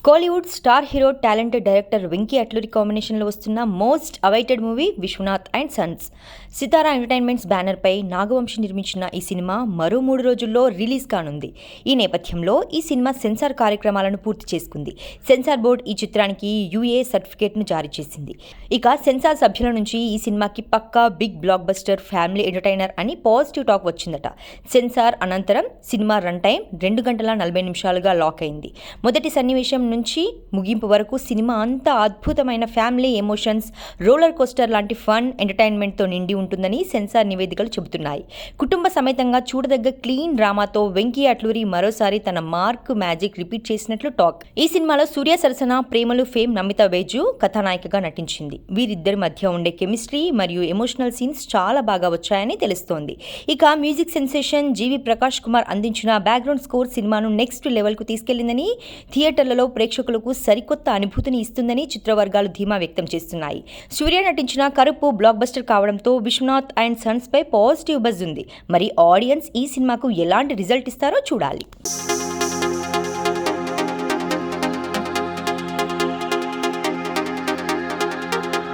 Kollywood star hero talented director Venky Atluri కాంబినేషన్లో వస్తున్న most awaited movie Vishwanath and sons. Sithara entertainments బ్యానర్పై నాగవంశి నిర్మించిన ఈ సినిమా మరో 3 రోజుల్లో రిలీజ్ కానుంది. ఈ నేపథ్యంలో ఈ సినిమా సెన్సార్ కార్యక్రమాలను పూర్తి చేసుకుంది. సెన్సార్ బోర్డు ఈ చిత్రానికి యూఏ సర్టిఫికేట్ను జారీ చేసింది. ఇక సెన్సార్ సభ్యుల నుంచి ఈ సినిమాకి పక్కా big blockbuster family entertainer అని పాజిటివ్ టాక్ వచ్చిందట. సెన్సార్ అనంతరం సినిమా రన్ టైం 2 గంటల 40 నిమిషాలుగా లాక్ అయింది. మొదటి సన్నివేశం నుంచి ముగింపు వరకు సినిమా అంతా అద్భుతమైన ఫ్యామిలీ ఎమోషన్స్, రోలర్ కోస్టర్ లాంటి ఫన్ ఎంటర్టైన్మెంట్తో నిండి ఉంటుందని సెన్సార్ నివేదికలు చెబుతున్నాయి. కుటుంబ సమేతంగా చూడదగ్గ క్లీన్ డ్రామాతో వెంకీ అట్లూరి మరోసారి తన మార్క్ మ్యాజిక్ రిపీట్ చేసినట్లు టాక్. ఈ సినిమాలో సూర్య సరసన ప్రేమలు ఫేమ్ నమిత వేజు కథానాయికగా నటించింది. వీరిద్దరి మధ్య ఉండే కెమిస్ట్రీ మరియు ఎమోషనల్ సీన్స్ చాలా బాగా వచ్చాయని తెలుస్తోంది. ఇక మ్యూజిక్ సెన్సేషన్ జీవి ప్రకాష్ కుమార్ అందించిన బ్యాక్గ్రౌండ్ స్కోర్ సినిమాను నెక్స్ట్ లెవెల్కు తీసుకెళ్లిందని, థియేటర్లలో ప్రేక్షకులకు సరికొత్త అనుభూతిని ఇస్తుందని చిత్రవర్గాలు ధీమా వ్యక్తం చేస్తున్నాయి. సూర్య నటించిన కరుపు బ్లాక్ బస్టర్ కావడంతో విశ్వనాథ్ అండ్ సన్స్ పై పాజిటివ్ బజ్ ఉంది. మరి ఆడియన్స్ ఈ సినిమాకు ఎలాంటి రిజల్ట్ ఇస్తారో చూడాలి.